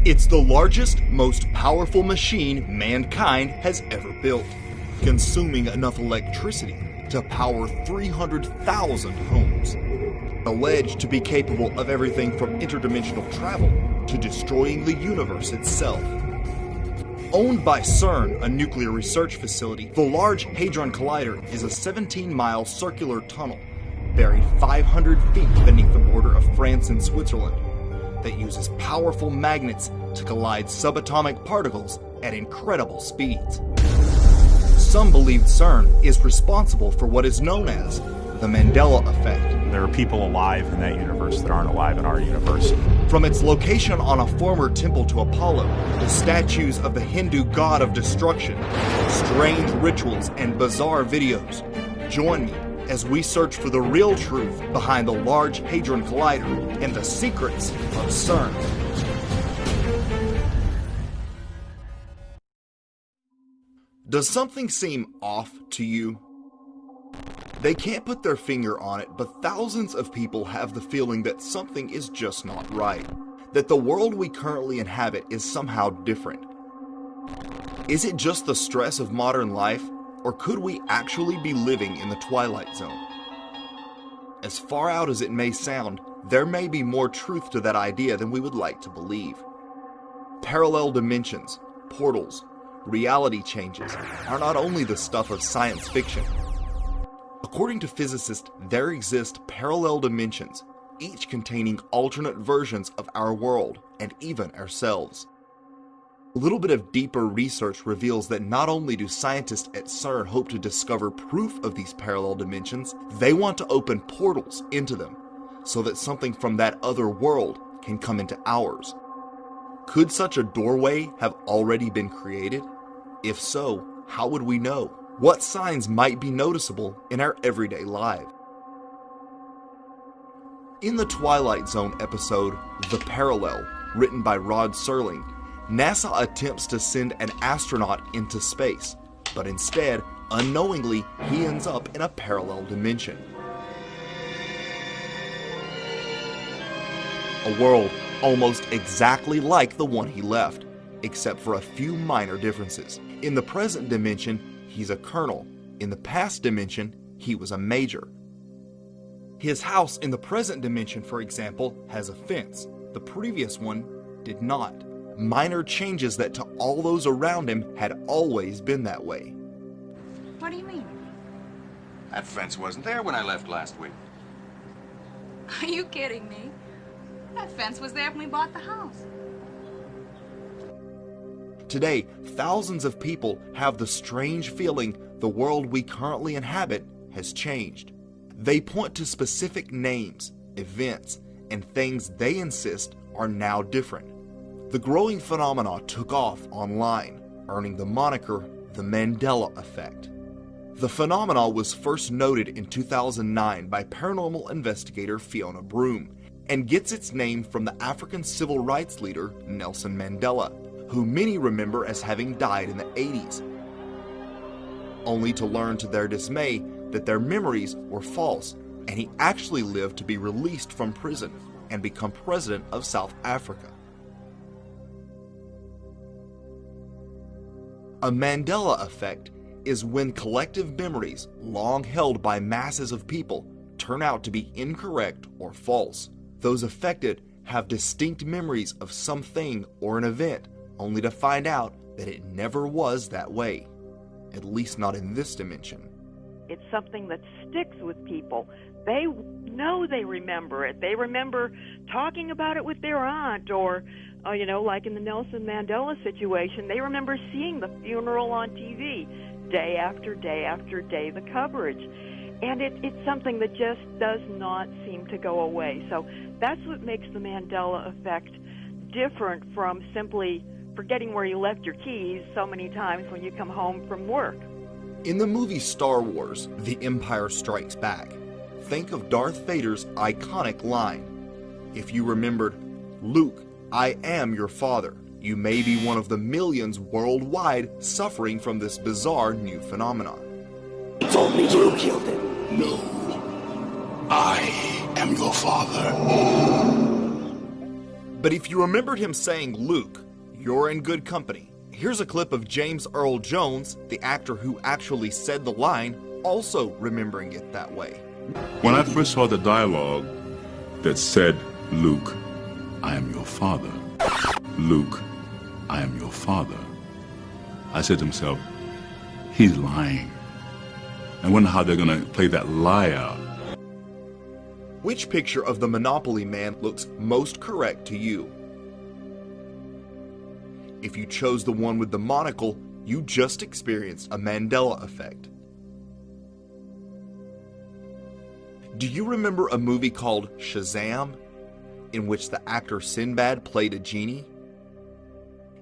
It's the largest, most powerful machine mankind has ever built, consuming enough electricity to power 300,000 homes. Alleged to be capable of everything from interdimensional travel to destroying the universe itself. Owned by CERN, a nuclear research facility, the Large Hadron Collider is a 17-mile circular tunnel buried 500 feet beneath the border of France and Switzerland that uses powerful magnets to collide subatomic particles at incredible speeds. Some believe CERN is responsible for what is known as the Mandela Effect. There are people alive in that universe that aren't alive in our universe. From its location on a former temple to Apollo, to statues of the Hindu god of destruction, strange rituals, and bizarre videos, join me as we search for the real truth behind the Large Hadron Collider and the secrets of CERN. Does something seem off to you? They can't put their finger on it, but thousands of people have the feeling that something is just not right, that the world we currently inhabit is somehow different. Is it just the stress of modern life, or could we actually be living in the Twilight Zone? As far out as it may sound, there may be more truth to that idea than we would like to believe. Parallel dimensions, portals, reality changes are not only the stuff of science fiction. According to physicists, there exist parallel dimensions, each containing alternate versions of our world and even ourselves. A little bit of deeper research reveals that not only do scientists at CERN hope to discover proof of these parallel dimensions, they want to open portals into them so that something from that other world can come into ours. Could such a doorway have already been created? If so, how would we know? What signs might be noticeable in our everyday life? In the Twilight Zone episode, The Parallel, written by Rod Serling, NASA attempts to send an astronaut into space, but instead, unknowingly, he ends up in a parallel dimension. A world almost exactly like the one he left, except for a few minor differences. In the present dimension, he's a colonel. In the past dimension, he was a major. His house in the present dimension, for example, has a fence. The previous one did not. Minor changes that to all those around him had always been that way. What do you mean? That fence wasn't there when I left last week. Are you kidding me? That fence was there when we bought the house. Today, thousands of people have the strange feeling the world we currently inhabit has changed. They point to specific names, events, and things they insist are now different. The growing phenomena took off online, earning the moniker the Mandela Effect. The phenomena was first noted in 2009 by paranormal investigator Fiona Broome, and gets its name from the African civil rights leader Nelson Mandela, who many remember as having died in the 80s, only to learn to their dismay that their memories were false, and he actually lived to be released from prison and become president of South Africa. A Mandela effect is when collective memories long held by masses of people turn out to be incorrect or false. Those affected have distinct memories of something or an event, only to find out that it never was that way, at least not in this dimension. It's something that sticks with people. They know they remember it. They remember talking about it with their aunt, or like in the Nelson Mandela situation, they remember seeing the funeral on TV day after day after day, the coverage. And it's something that just does not seem to go away. So that's what makes the Mandela effect different from simply forgetting where you left your keys so many times when you come home from work. In the movie Star Wars, The Empire Strikes Back, think of Darth Vader's iconic line. If you remembered, "Luke, I am your father. You may be one of the millions worldwide suffering from this bizarre new phenomenon." You told me you killed him. No. I am your father. But if you remembered him saying, "Luke, you're in good company," here's a clip of James Earl Jones, the actor who actually said the line, also remembering it that way. When I first saw the dialogue that said, "Luke, I am your father. Luke, I am your father," I said to myself, he's lying. I wonder how they're going to play that lie out. Which picture of the Monopoly Man looks most correct to you? If you chose the one with the monocle, you just experienced a Mandela effect. Do you remember a movie called Shazam, in which the actor Sinbad played a genie?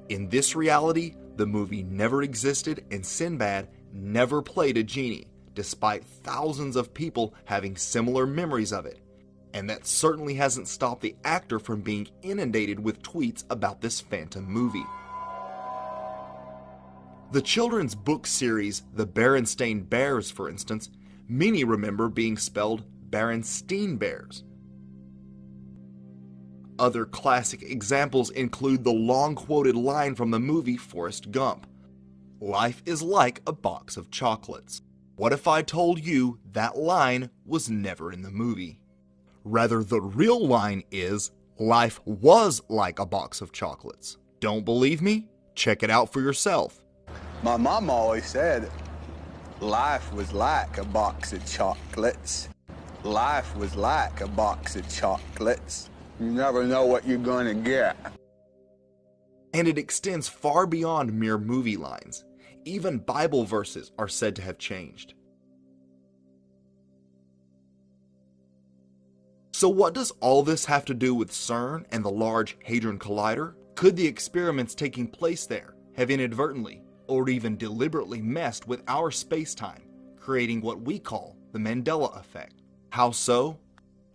In this reality, the movie never existed and Sinbad never played a genie, despite thousands of people having similar memories of it. And that certainly hasn't stopped the actor from being inundated with tweets about this phantom movie. The children's book series The Berenstain Bears, for instance, many remember being spelled Berenstein Bears. Other classic examples include the long-quoted line from the movie Forrest Gump, "Life is like a box of chocolates." What if I told you that line was never in the movie? Rather, the real line is, "Life was like a box of chocolates." Don't believe me? Check it out for yourself. My mom always said, life was like a box of chocolates. Life was like a box of chocolates. You never know what you're going to get. And it extends far beyond mere movie lines. Even Bible verses are said to have changed. So what does all this have to do with CERN and the Large Hadron Collider? Could the experiments taking place there have inadvertently or even deliberately messed with our space-time, creating what we call the Mandela effect? How so?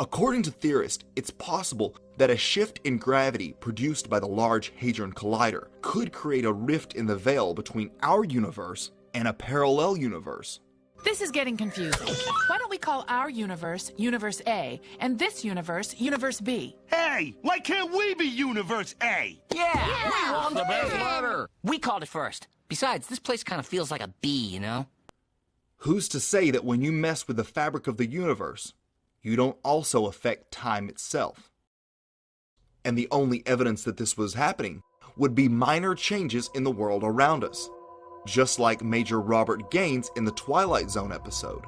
According to theorists, it's possible that a shift in gravity produced by the Large Hadron Collider could create a rift in the veil between our universe and a parallel universe. This is getting confusing. Why don't we call our universe Universe A and this universe Universe B? Hey, why can't we be Universe A? Yeah. We want the best letter. We called it first. Besides, this place kind of feels like a B, you know? Who's to say that when you mess with the fabric of the universe, you don't also affect time itself? And the only evidence that this was happening would be minor changes in the world around us, just like Major Robert Gaines in the Twilight Zone episode.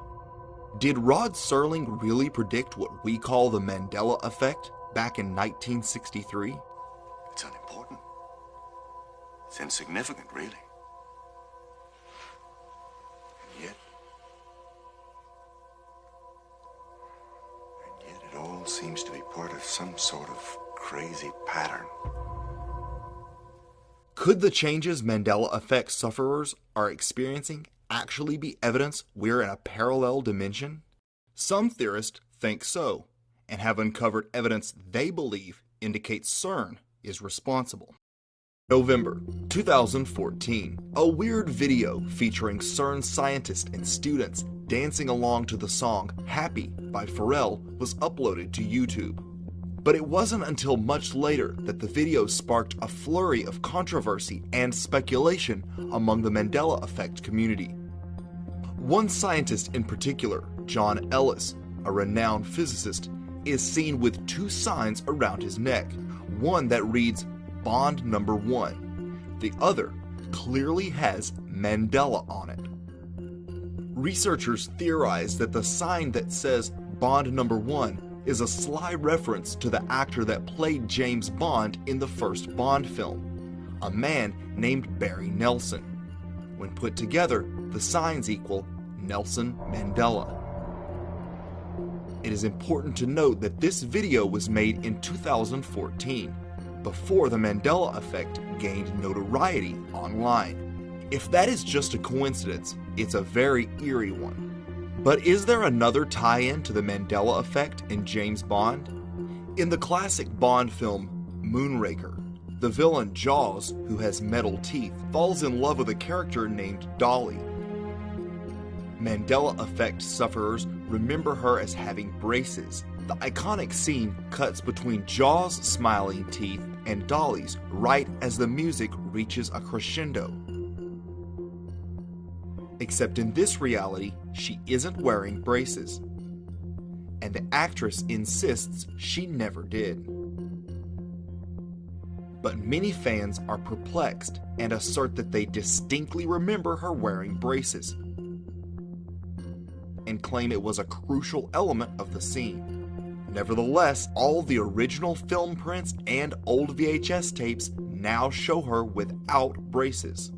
Did Rod Serling really predict what we call the Mandela effect back in 1963? It's unimportant. It's insignificant, really. And yet it all seems to be part of some sort of crazy pattern. Could the changes Mandela effect sufferers are experiencing actually be evidence we're in a parallel dimension? Some theorists think so, and have uncovered evidence they believe indicates CERN is responsible. November 2014, a weird video featuring CERN scientists and students dancing along to the song Happy by Pharrell was uploaded to YouTube. But it wasn't until much later that the video sparked a flurry of controversy and speculation among the Mandela effect community. One scientist in particular, John Ellis, a renowned physicist, is seen with two signs around his neck, one that reads Bond number 1. The other clearly has Mandela on it. Researchers theorize that the sign that says Bond number 1 is a sly reference to the actor that played James Bond in the first Bond film, a man named Barry Nelson. When put together, the signs equal Nelson Mandela. It is important to note that this video was made in 2014, before the Mandela effect gained notoriety online. If that is just a coincidence, it's a very eerie one. But is there another tie-in to the Mandela effect in James Bond? In the classic Bond film Moonraker, the villain Jaws, who has metal teeth, falls in love with a character named Dolly. Mandela effect sufferers remember her as having braces, The iconic scene cuts between Jaws' smiling teeth and Dolly's right as the music reaches a crescendo. Except in this reality, she isn't wearing braces. And the actress insists she never did. But many fans are perplexed and assert that they distinctly remember her wearing braces, and claim it was a crucial element of the scene. Nevertheless, all the original film prints and old VHS tapes now show her without braces.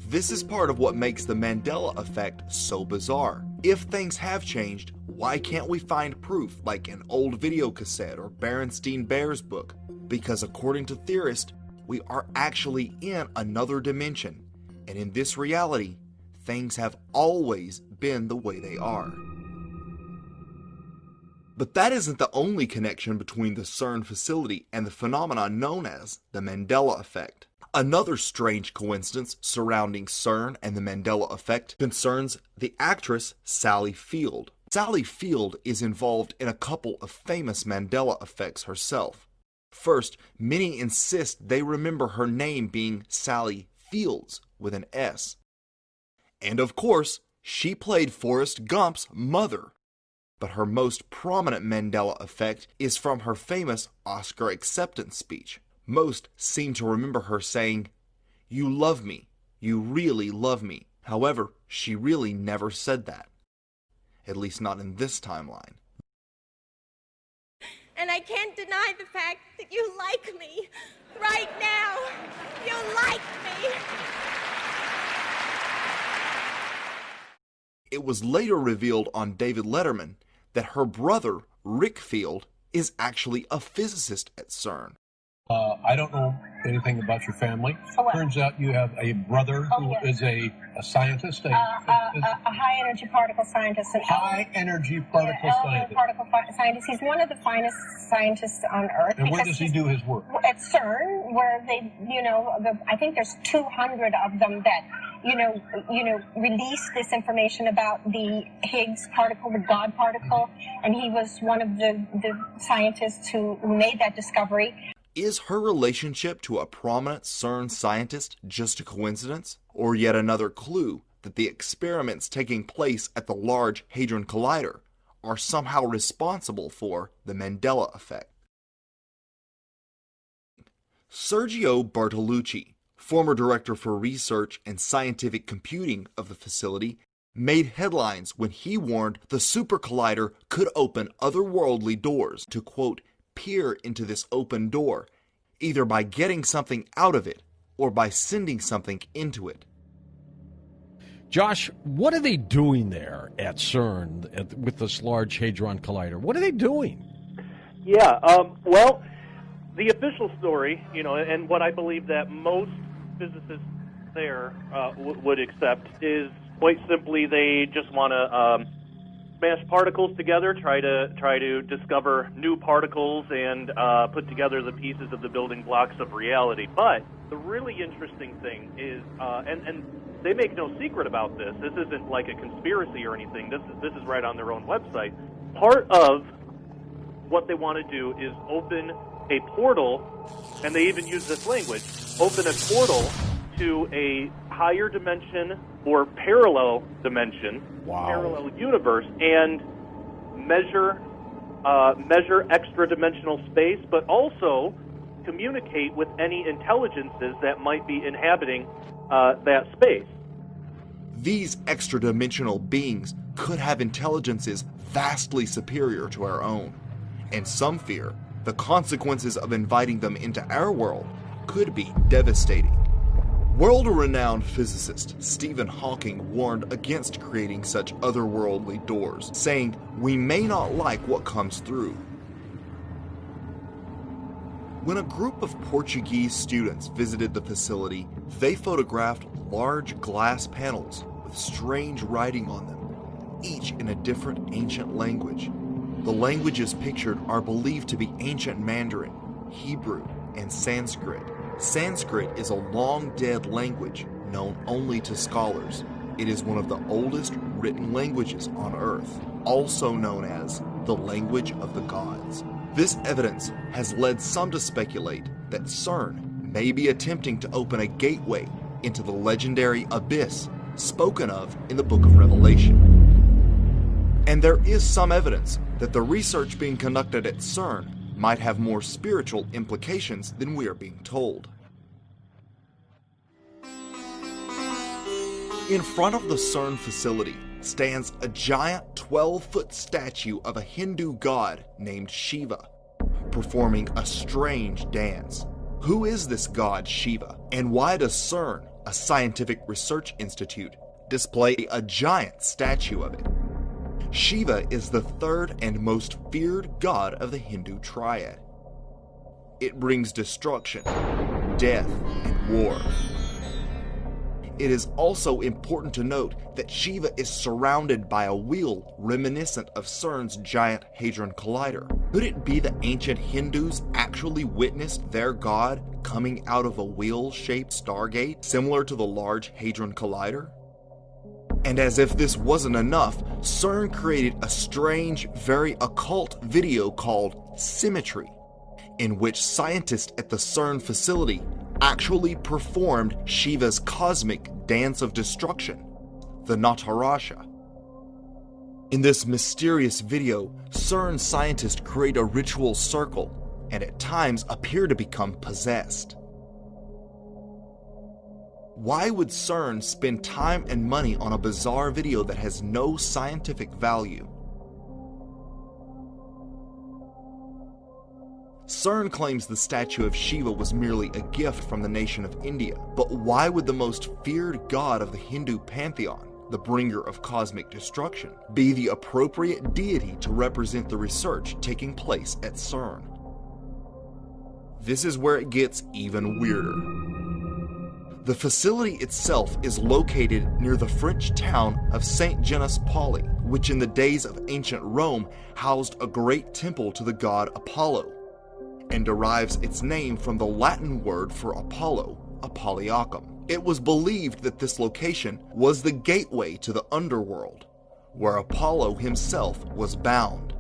This is part of what makes the Mandela effect so bizarre. If things have changed, why can't we find proof like an old videocassette or Berenstein Bear's book? Because according to theorists, we are actually in another dimension, and in this reality, things have always been the way they are. But that isn't the only connection between the CERN facility and the phenomenon known as the Mandela effect. Another strange coincidence surrounding CERN and the Mandela effect concerns the actress Sally Field. Sally Field is involved in a couple of famous Mandela effects herself. First, many insist they remember her name being Sally Fields with an S. And of course, she played Forrest Gump's mother. But her most prominent Mandela effect is from her famous Oscar acceptance speech. Most seem to remember her saying, "You love me. You really love me." However, she really never said that. At least not in this timeline. And I can't deny the fact that you like me. Right now, you like me. It was later revealed on David Letterman that her brother, Rick Field, is actually a physicist at CERN. I don't know anything about your family. Oh, what? Turns out you have a brother who is a scientist, a high-energy particle scientist. High-energy particle scientist. He's one of the finest scientists on Earth. And where does he do his work? At CERN, where they, I think there's 200 of them that, release this information about the Higgs particle, the God particle, and he was one of the scientists who made that discovery. Is her relationship to a prominent CERN scientist just a coincidence, or yet another clue that the experiments taking place at the Large Hadron Collider are somehow responsible for the Mandela effect? Sergio Bartolucci, former director for research and scientific computing of the facility, made headlines when he warned the Super Collider could open otherworldly doors to, quote, peer into this open door, either by getting something out of it or by sending something into it. Josh, what are they doing there at CERN with this Large Hadron Collider? What are they doing? Yeah, well, the official story, and what I believe that most physicists there would accept is quite simply they just want to smash particles together, try to discover new particles and put together the pieces of the building blocks of reality. But the really interesting thing is, and they make no secret about this. This isn't like a conspiracy or anything. This is right on their own website. Part of what they want to do is open a portal, and they even use this language: open a portal to a higher dimension or parallel dimension, parallel universe, and measure extra-dimensional space, but also communicate with any intelligences that might be inhabiting that space. These extra-dimensional beings could have intelligences vastly superior to our own, and some fear the consequences of inviting them into our world could be devastating. World-renowned physicist Stephen Hawking warned against creating such otherworldly doors, saying, "We may not like what comes through." When a group of Portuguese students visited the facility, they photographed large glass panels with strange writing on them, each in a different ancient language. The languages pictured are believed to be ancient Mandarin, Hebrew, and Sanskrit. Sanskrit is a long-dead language known only to scholars. It is one of the oldest written languages on Earth. also known as the language of the gods. This evidence has led some to speculate that CERN may be attempting to open a gateway into the legendary abyss spoken of in the Book of Revelation. And there is some evidence that the research being conducted at CERN might have more spiritual implications than we are being told. In front of the CERN facility stands a giant 12-foot statue of a Hindu god named Shiva, performing a strange dance. Who is this god Shiva, and why does CERN, a scientific research institute, display a giant statue of it? Shiva is the third and most feared god of the Hindu triad. It brings destruction, death, and war. It is also important to note that Shiva is surrounded by a wheel reminiscent of CERN's giant Hadron Collider. Could it be that ancient Hindus actually witnessed their god coming out of a wheel-shaped stargate similar to the Large Hadron Collider? And as if this wasn't enough, CERN created a strange, very occult video called Symmetry, in which scientists at the CERN facility actually performed Shiva's cosmic dance of destruction, the Natarasha. In this mysterious video, CERN scientists create a ritual circle and at times appear to become possessed. Why would CERN spend time and money on a bizarre video that has no scientific value? CERN claims the statue of Shiva was merely a gift from the nation of India, but why would the most feared god of the Hindu pantheon, the bringer of cosmic destruction, be the appropriate deity to represent the research taking place at CERN? This is where it gets even weirder. The facility itself is located near the French town of Saint-Genès-Pauli, which in the days of ancient Rome housed a great temple to the god Apollo, and derives its name from the Latin word for Apollo, Apolliacum. It was believed that this location was the gateway to the underworld, where Apollo himself was bound.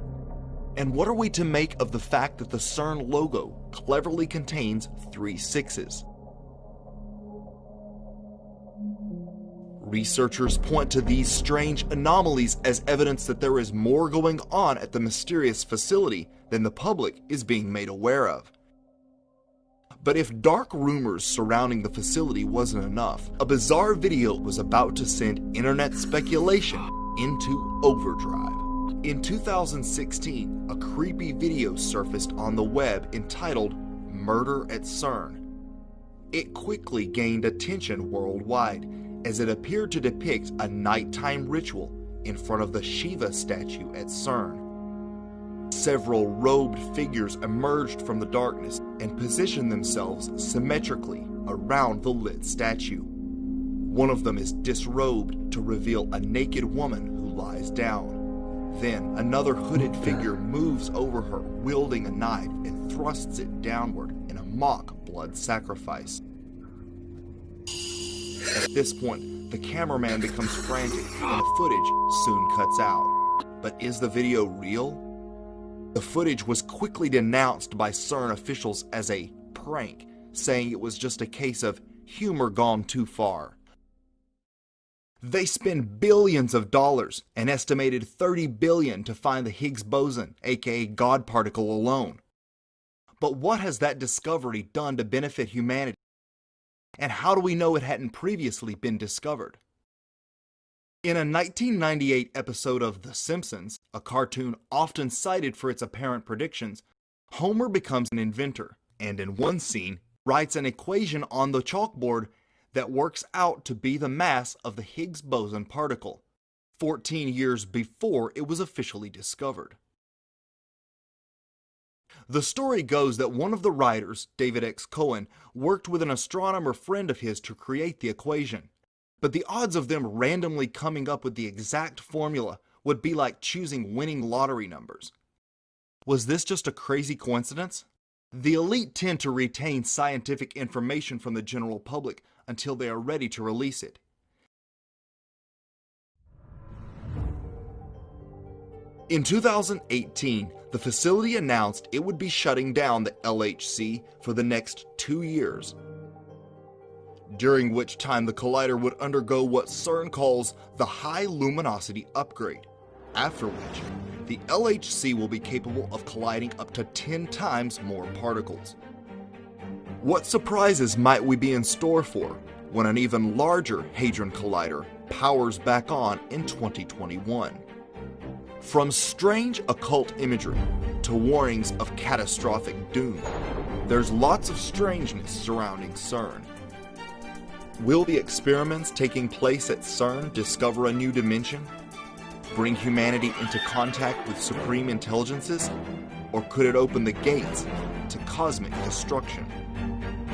And what are we to make of the fact that the CERN logo cleverly contains 3 sixes? Researchers point to these strange anomalies as evidence that there is more going on at the mysterious facility than the public is being made aware of. But if dark rumors surrounding the facility wasn't enough, a bizarre video was about to send internet speculation into overdrive. In 2016, a creepy video surfaced on the web entitled "Murder at CERN." It quickly gained attention worldwide, as it appeared to depict a nighttime ritual in front of the Shiva statue at CERN. Several robed figures emerged from the darkness and positioned themselves symmetrically around the lit statue. One of them is disrobed to reveal a naked woman who lies down. Then another hooded figure moves over her wielding a knife and thrusts it downward in a mock blood sacrifice. At this point, the cameraman becomes frantic and the footage soon cuts out. But is the video real? The footage was quickly denounced by CERN officials as a prank, saying it was just a case of humor gone too far. They spend billions of dollars, an estimated $30 billion, to find the Higgs boson, aka God particle, alone. But what has that discovery done to benefit humanity? And how do we know it hadn't previously been discovered? In a 1998 episode of The Simpsons, a cartoon often cited for its apparent predictions, Homer becomes an inventor, and in one scene, writes an equation on the chalkboard that works out to be the mass of the Higgs boson particle, 14 years before it was officially discovered. The story goes that one of the writers, David X. Cohen, worked with an astronomer friend of his to create the equation, but the odds of them randomly coming up with the exact formula would be like choosing winning lottery numbers. Was this just a crazy coincidence? The elite tend to retain scientific information from the general public until they are ready to release it. In 2018, the facility announced it would be shutting down the LHC for the next 2 years, during which time the collider would undergo what CERN calls the high luminosity upgrade, after which the LHC will be capable of colliding up to 10 times more particles. What surprises might we be in store for when an even larger Hadron Collider powers back on in 2021? From strange occult imagery to warnings of catastrophic doom, there's lots of strangeness surrounding CERN. Will the experiments taking place at CERN discover a new dimension? Bring humanity into contact with supreme intelligences? Or could it open the gates to cosmic destruction?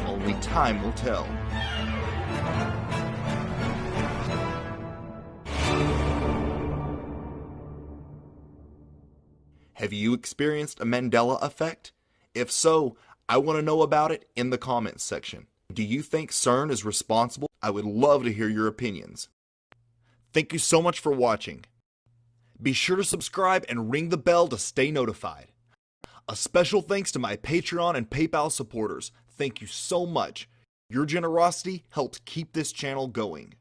Only time will tell. Have you experienced a Mandela effect? If so, I want to know about it in the comments section. Do you think CERN is responsible? I would love to hear your opinions. Thank you so much for watching. Be sure to subscribe and ring the bell to stay notified. A special thanks to my Patreon and PayPal supporters. Thank you so much. Your generosity helps keep this channel going.